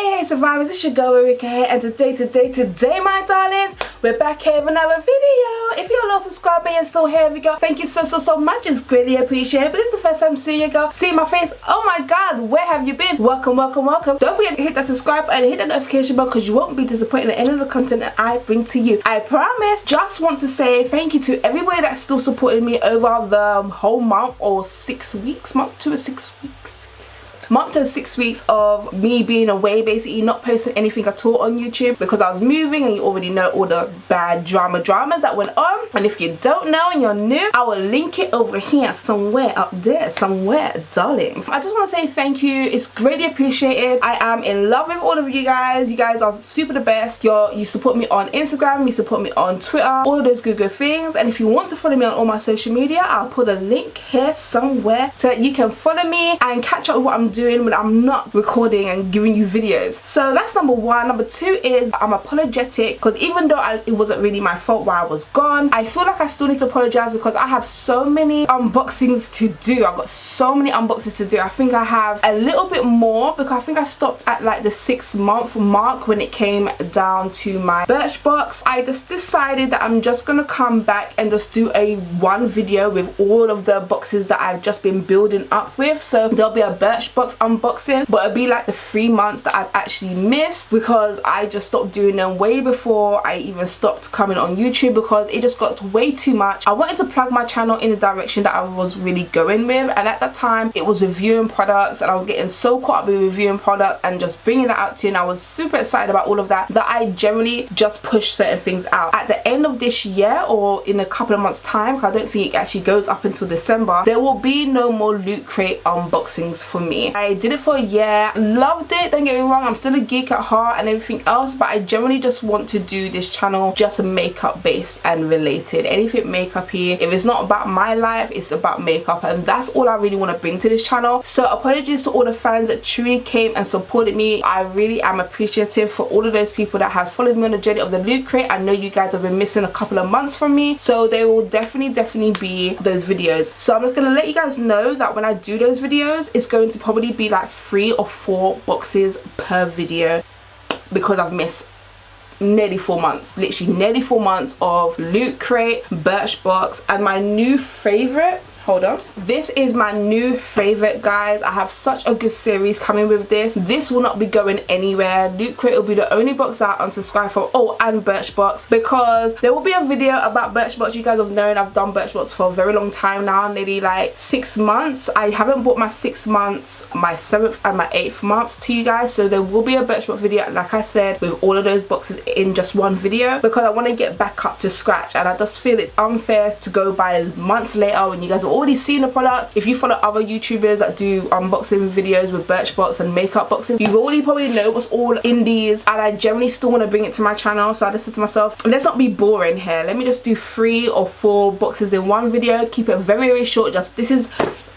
Hey survivors, it's your girl Ruriko here, and today my darlings, we're back here with another video. If you're not subscribed and you're still here, we go. Thank you so much, it's greatly appreciated. But this is the first time seeing you, girl, seeing my face, oh my god, where have you been? Welcome. Don't forget to hit that subscribe button and hit that notification bell, because you won't be disappointed in any of the content that I bring to you. I promise. Just want to say thank you to everybody that's still supporting me over the whole month or 6 weeks, month to 6 weeks of me being away, basically not posting anything at all on YouTube because I was moving, and you already know all the bad dramas that went on. And if you don't know and you're new, I will link it over here somewhere up there, somewhere, darlings. I just want to say thank you. It's greatly appreciated. I am in love with all of you guys. You guys are super the best. You support me on Instagram, you support me on Twitter, all of those good things. And if you want to follow me on all my social media, I'll put a link here somewhere so that you can follow me and catch up with what I'm doing when I'm not recording and giving you videos. So that's number one. Number two is I'm apologetic, because even though it wasn't really my fault while I was gone, I feel like I still need to apologize because I have so many unboxings to do. I've got so many unboxings to do. I think I have a little bit more, because I think I stopped at like the 6-month mark when it came down to my Birchbox. I just decided that I'm just gonna come back and just do one video with all of the boxes that I've just been building up with. So there'll be a Birchbox unboxing, but it'll be like the 3 months that I've actually missed, because I just stopped doing them way before I even stopped coming on YouTube, because it just got way too much. I wanted to plug my channel in the direction that I was really going with, and at that time it was reviewing products, and I was getting so caught up with reviewing products and just bringing that out to you, and I was super excited about all of that I generally just push certain things out. At the end of this year, or in a couple of months time, because I don't think it actually goes up until December, there will be no more Loot Crate unboxings for me. I did it for a year, loved it, don't get me wrong, I'm still a geek at heart and everything else, but I generally just want to do this channel just makeup based and related. Anything makeup-y. If it's not about my life, it's about makeup, and that's all I really want to bring to this channel. So apologies to all the fans that truly came and supported me. I really am appreciative for all of those people that have followed me on the journey of the Loot Crate. I know you guys have been missing a couple of months from me, so there will definitely be those videos. So I'm just gonna let you guys know that when I do those videos, it's going to probably be like 3 or 4 boxes per video, because I've missed nearly 4 months, literally nearly 4 months of Loot Crate, Birchbox, and my new favorite, hold on, this is my new favorite, guys. I have such a good series coming with this. This will not be going anywhere. Loot Crate will be the only box that I unsubscribe from. Oh, and Birchbox, because there will be a video about Birchbox. You guys have known I've done Birchbox for a very long time now, nearly like 6 months. I haven't bought my 6 months, my 7th and my 8th months to you guys, so there will be a Birchbox video, like I said, with all of those boxes in just one video, because I want to get back up to scratch, and I just feel it's unfair to go by months later when you guys have already seen the products. If you follow other YouTubers that do unboxing videos with Birchbox and makeup boxes, you already probably know what's all in these, and I generally still want to bring it to my channel. So I just said to myself, let's not be boring here, let me just do 3 or 4 boxes in one video, keep it very short, just this is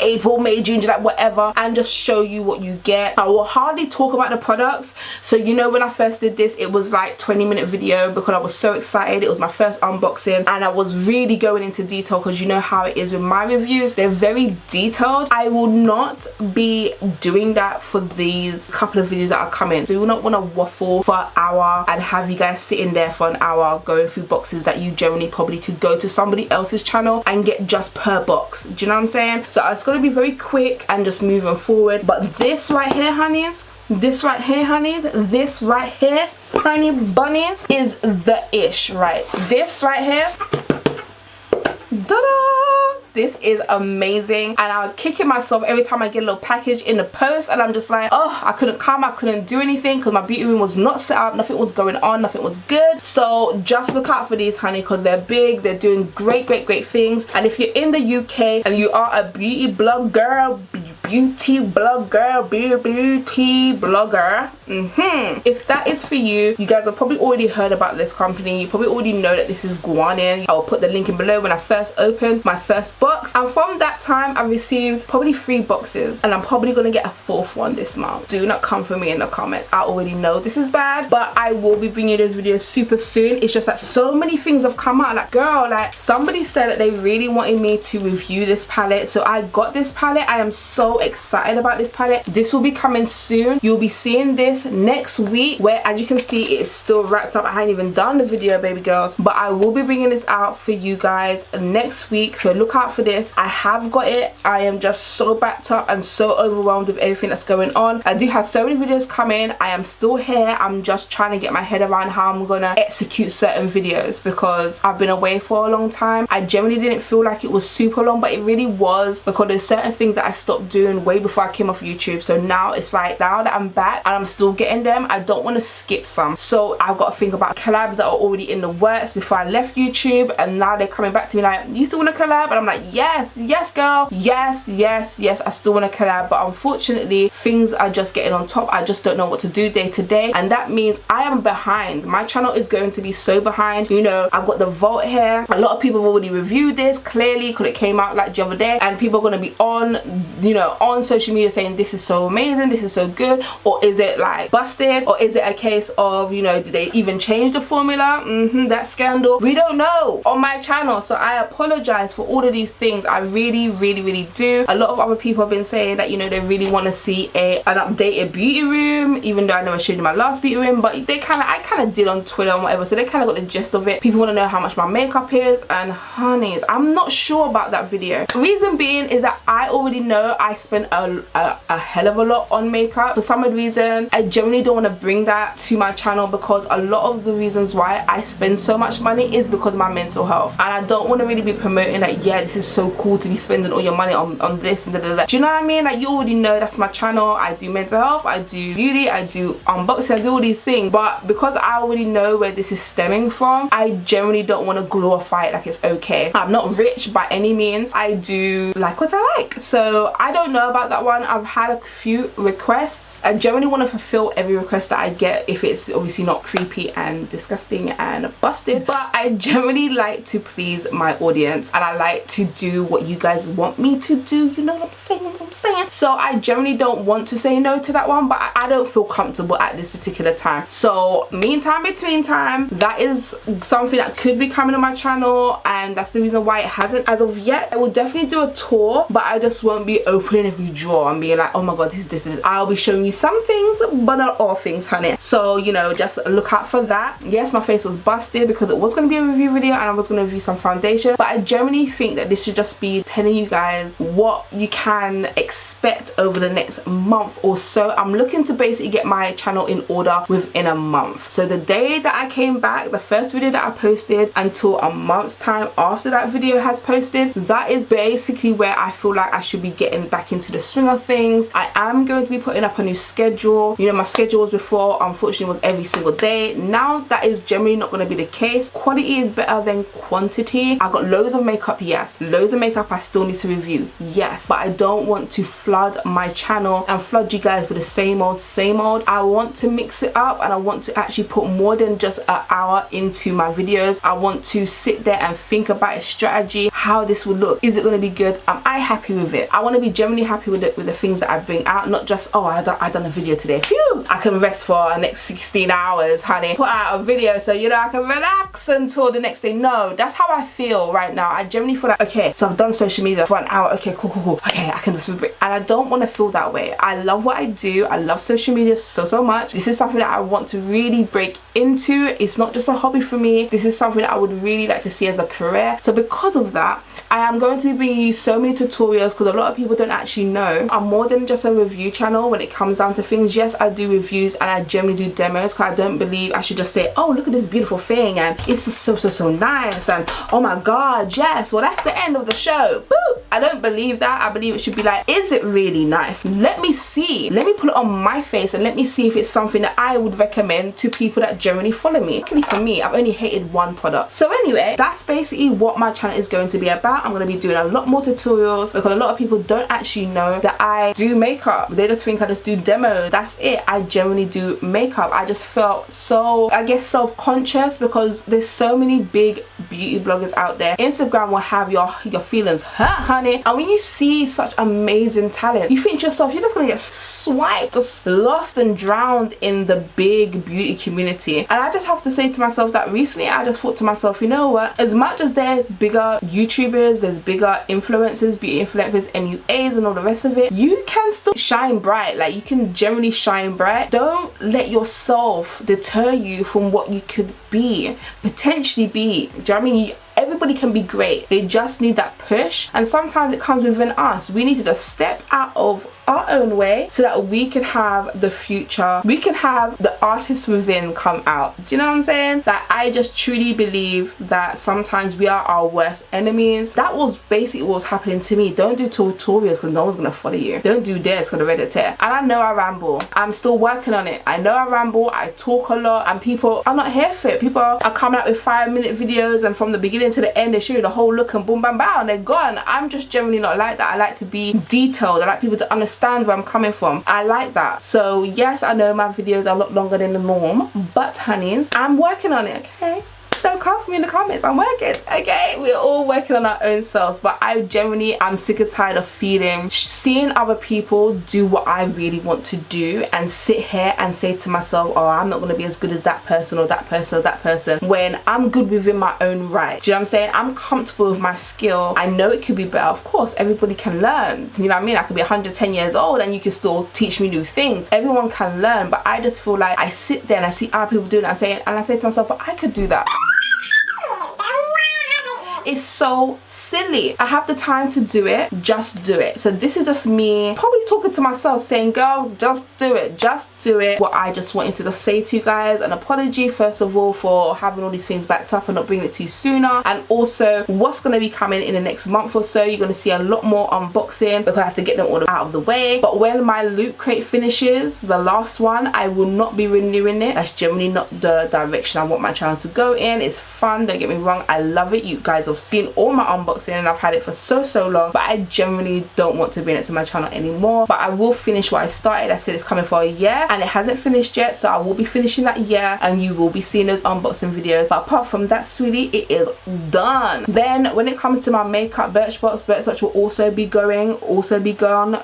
April, May, June, July, whatever, and just show you what you get. I will hardly talk about the products, so you know when I first did this, it was like 20-minute video, because I was so excited. It was my first unboxing, and I was really going into detail, because you know how it is with my reviews, they're very detailed. I will not be doing that for these couple of videos that are coming. So you will not want to waffle for an hour and have you guys sitting there for an hour going through boxes that you generally probably could go to somebody else's channel and get just per box. Do you know what I'm saying? So it's going to be very quick and just moving forward. But this right here, honeys, this right here, honey bunnies, is the ish, right? This right here, ta-da! This is amazing, and I'm kicking myself every time I get a little package in the post, and I'm just like, oh, I couldn't come, I couldn't do anything, because my beauty room was not set up, nothing was going on, nothing was good. So just look out for these, honey, because they're big, they're doing great things. And if you're in the UK and you are a beauty blogger, if that is for you, you guys have probably already heard about this company, you probably already know that this is Guanin. I will put the link in below. When I first opened my first box, and from that time I received probably 3 boxes, and I'm probably gonna get a 4th one this month. Do not come for me in the comments, I already know this is bad, but I will be bringing you those videos super soon. It's just that so many things have come out, like girl, like somebody said that they really wanted me to review this palette, so I got this palette. I am so excited about this palette. This will be coming soon. You'll be seeing this this next week, where as you can see it is still wrapped up. I haven't even done the video, baby girls, but I will be bringing this out for you guys next week, so look out for this. I have got it. I am just so backed up and so overwhelmed with everything that's going on. I do have so many videos coming. I am still here. I'm just trying to get my head around how I'm gonna execute certain videos, because I've been away for a long time. I generally didn't feel like it was super long, but it really was, because there's certain things that I stopped doing way before I came off YouTube. So now it's like, now that I'm back and I'm still getting them, I don't want to skip some. So I've got to think about collabs that are already in the works before I left YouTube, and now they're coming back to me like, you still want to collab? And I'm like, yes, yes girl, yes, yes, yes, I still want to collab. But unfortunately things are just getting on top. I just don't know what to do day to day, and that means I am behind. My channel is going to be so behind. You know, I've got the vault here. A lot of people have already reviewed this clearly because it came out like the other day, and people are going to be on, you know, on social media saying this is so amazing, this is so good. Or is it like busted, or is it a case of, you know, did they even change the formula? That scandal, we don't know on my channel. So I apologize for all of these things. I really do. A lot of other people have been saying that, you know, they really want to see an updated beauty room, even though I never showed you my last beauty room, but I kind of did on Twitter and whatever, so they kind of got the gist of it. People want to know how much my makeup is, and honeys, I'm not sure about that video. Reason being is that I already know I spent a hell of a lot on makeup. For some reason I generally don't want to bring that to my channel, because a lot of the reasons why I spend so much money is because of my mental health, and I don't want to really be promoting that, yeah, this is so cool to be spending all your money on this and da. Do you know what I mean? Like, you already know that's my channel. I do mental health, I do beauty, I do unboxing, I do all these things, but because I already know where this is stemming from, I generally don't want to glorify it like it's okay. I'm not rich by any means. I do like what I like, so I don't know about that one. I've had a few requests. I generally want to fulfill every request that I get, if it's obviously not creepy and disgusting and busted, but I generally like to please my audience, and I like to do what you guys want me to do. You know what I'm saying? So I generally don't want to say no to that one, but I don't feel comfortable at this particular time. So meantime, between time, that is something that could be coming on my channel, and that's the reason why it hasn't as of yet. I will definitely do a tour, but I just won't be opening every drawer and being like, oh my god, this. I'll be showing you some things, but not all things, honey. So, you know, just look out for that. Yes, my face was busted because it was going to be a review video, and I was going to review some foundation, but I generally think that this should just be telling you guys what you can expect over the next month or so. I'm looking to basically get my channel in order within a month. So the day that I came back, the first video that I posted until a month's time after that video has posted, that is basically where I feel like I should be getting back into the swing of things. I am going to be putting up a new schedule. You know, my schedule was before, unfortunately, was every single day. Now that is generally not going to be the case. Quality is better than quantity. I got loads of makeup, yes. Loads of makeup I still need to review, yes, but I don't want to flood my channel and flood you guys with the same old. I want to mix it up, and I want to actually put more than just an hour into my videos. I want to sit there and think about a strategy, how this would look. Is it going to be good? Am I happy with it? I want to be generally happy with it, with the things that I bring out, not just, oh, I done a video today, phew, I can rest for the next 16 hours, honey, put out a video so, you know, I can relax until the next day. No, that's how I feel right now. I generally feel like, okay, so I've done social media for an hour, okay, cool, okay, I can just break. And I don't want to feel that way. I love what I do. I love social media so much. This is something that I want to really break into. It's not just a hobby for me. This is something that I would really like to see as a career. So because of that, I am going to be bringing you so many tutorials, because a lot of people don't actually know I'm more than just a review channel when it comes down to things. Yes, I do reviews and I generally do demos, because I don't believe I should just say, oh, look at this beautiful thing and it's so nice, and oh my god, yes, well, that's the end of the show. Boo! I don't believe that. I believe it should be like, is it really nice? Let me see. Let me put it on my face and let me see if it's something that I would recommend to people that generally follow me. Luckily for me, I've only hated one product. So anyway, that's basically what my channel is going to be about. I'm going to be doing a lot more tutorials, because a lot of people don't actually know that I do makeup. They just think I just do demos. That's it. I generally do makeup. I just felt so, I guess, self-conscious, because there's so many big beauty bloggers out there. Instagram will have your feelings hurt, honey. And when you see such amazing talent, you think to yourself, you're just gonna get swiped, just lost and drowned in the big beauty community. And I just have to say to myself that recently I just thought to myself, you know what, as much as there's bigger YouTubers, there's bigger influencers, beauty influencers, MUAs and all the rest of it, you can still shine bright. Like, you can generally shine bright. Don't let yourself deter you from what you could be, potentially be. Do you know what I mean? Everybody can be great, they just need that push, and sometimes it comes within us. We need to just step out of our own way so that we can have the future, we can have the artist within come out. Do you know what I'm saying? That I just truly believe that sometimes we are our worst enemies. That was basically what was happening to me. Don't do tutorials because no one's gonna follow you. Don't do this because the Reddit. And I know I ramble, I'm still working on it. I know I ramble, I talk a lot, and people are not here for it. People are coming out with 5-minute videos, and from the beginning to the end they show you the whole look and boom bam bam and they're gone. I'm just generally not like that. I like to be detailed. I like people to understand where I'm coming from. I like that. So yes, I know my videos are a lot longer than the norm, but honeys, I'm working on it, okay? Don't come for me in the comments, I'm working, okay? We're all working on our own selves, but I generally am sick and tired of seeing other people do what I really want to do and sit here and say to myself, oh, I'm not going to be as good as that person or that person or that person, when I'm good within my own right. Do you know what I'm saying? I'm comfortable with my skill. I know it could be better. Of course, everybody can learn. You know what I mean? I could be 110 years old and you can still teach me new things. Everyone can learn, but I just feel like I sit there and I see other people doing it and I say to myself, but I could do that. It's so silly. I have the time to do it, just do it. So this is just me probably talking to myself saying, girl, just do it, just do it. What I just wanted to just say to you guys, an apology first of all for having all these things backed up and not bringing it to you sooner, and also what's going to be coming in the next month or so. You're going to see a lot more unboxing because I have to get them all out of the way. But when my loot crate finishes, the last one, I will not be renewing it. That's generally not the direction I want my channel to go in. It's fun, don't get me wrong, I love it. You guys have seen all my unboxing and I've had it for so long, but I generally don't want to bring it to my channel anymore. But I will finish what I started. I said it's coming for a year and it hasn't finished yet, so I will be finishing that year and you will be seeing those unboxing videos. But apart from that, sweetie, it is done. Then when it comes to my makeup, Birchbox will also be gone.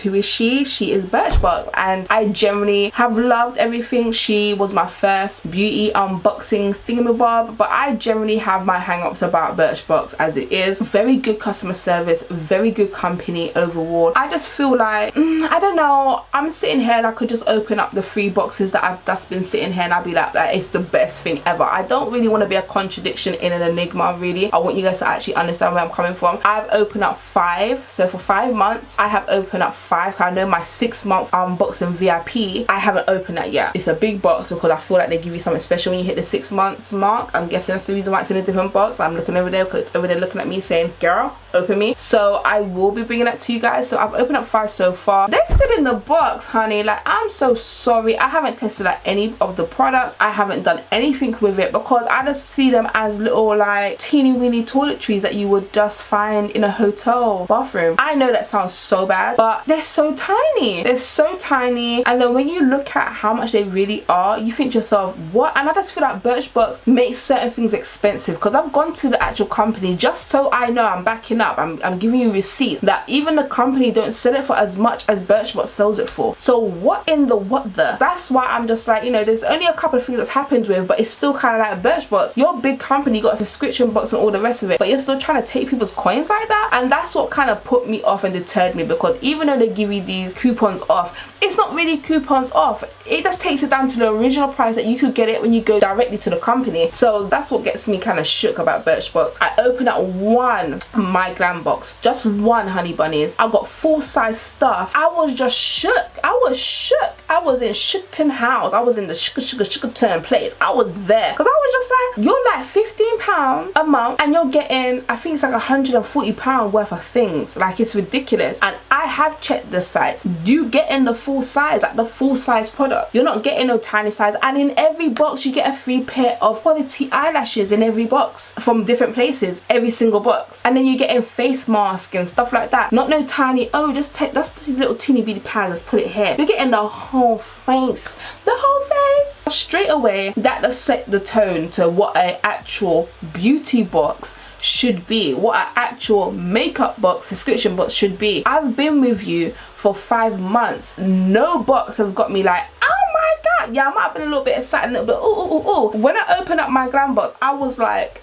Who is she? She is Birchbox, and I generally have loved everything. She was my first beauty unboxing thingamabob, but I generally have my hang-ups about Birchbox as it is. Very good customer service, very good company overall. I just feel like I don't know, I'm sitting here and I could just open up the 3 boxes that's been sitting here and I'd be like, that is the best thing ever. I don't really want to be a contradiction in an enigma, really. I want you guys to actually understand where I'm coming from. I've opened up 5, so for 5 months I have opened up 5. I know my 6-month unboxing VIP, I haven't opened that yet. It's a big box because I feel like they give you something special when you hit the 6 months mark. I'm guessing that's the reason why it's in a different box. I'm looking over there because it's over there looking at me saying, girl, open me. So I will be bringing that to you guys. So I've opened up 5 so far. They're still in the box, honey. Like, I'm so sorry. I haven't tested like any of the products. I haven't done anything with it because I just see them as little like teeny weeny toiletries that you would just find in a hotel bathroom. I know that sounds so bad, but they're so tiny. They're so tiny. And then when you look at how much they really are, you think to yourself, what? And I just feel like Birchbox makes certain things expensive, because I've gone to the actual company just so I know I'm backing up. I'm giving you receipts that even the company don't sell it for as much as Birchbox sells it for. So what in the what the? That's why I'm just like, you know, there's only a couple of things that's happened with, but it's still kind of like Birchbox. Your big company got a subscription box and all the rest of it, but you're still trying to take people's coins like that. And that's what kind of put me off and deterred me, because even though they give you these coupons off, it's not really coupons off. It just takes it down to the original price that you could get it when you go directly to the company. So that's what gets me kind of shook about Birchbox. I opened up 1 My Glam box, just 1, honey bunnies. I got full-size stuff. I was just shook. I was shook. I was in Shookton house. I was in the Shookerton place. I was there because I was just like, you're like £15 a month and you're getting, I think it's like £140 worth of things. Like, it's ridiculous. And I have checked the size. You get in the full size, like the full size product. You're not getting no tiny size. And in every box you get a free pair of quality eyelashes in every box from different places, every single box. And then you're getting face masks and stuff like that. Not no tiny, oh, just take, that's the little teeny bitty pads, let's put it here. You're getting the whole face. The whole face. straight away that does set the tone to what an actual beauty box should be, what an actual makeup box, subscription box should be. I've been with you for 5 months. No box has got me like, oh my god. Yeah, I might have been a little bit excited, a little bit ooh. When I opened up my glam box, I was like,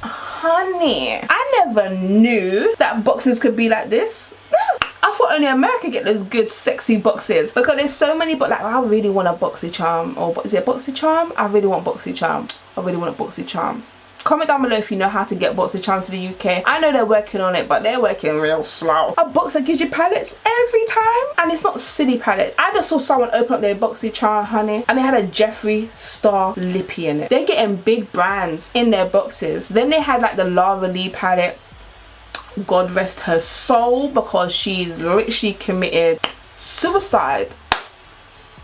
honey, I never knew that boxes could be like this. I thought only America get those good sexy boxes, because there's so many, but like, I really want a boxy charm. Or is it a boxy charm? I really want boxy charm. I really want a boxy charm. Comment down below if you know how to get boxy charm to the UK. I know they're working on it, but they're working real slow. A box that gives you palettes every time, and it's not silly palettes. I just saw someone open up their boxy charm, honey, and they had a Jeffree Star lippy in it. They're getting big brands in their boxes. Then they had like the RuLeeDollz palette. God rest her soul, because she's literally committed suicide.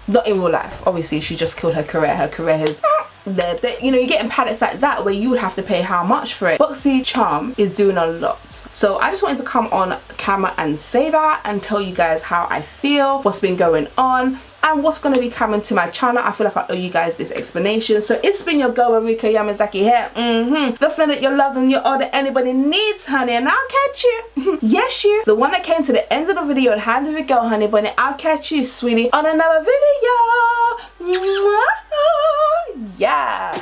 Not in real life, obviously. She just killed her career. Her career has you know, you're getting palettes like that where you would have to pay how much for it. Boxy charm is doing a lot, so I just wanted to come on camera and say that and tell you guys how I feel, what's been going on, and what's going to be coming to my channel. I feel like I owe you guys this explanation. So it's been your girl Ruriko Yamazaki here. Just know that you're loved and you're all that anybody needs, honey, and I'll catch you. Yes, you, the one that came to the end of the video and handed it go, honey bunny. I'll catch you, sweetie, on another video. Yeah.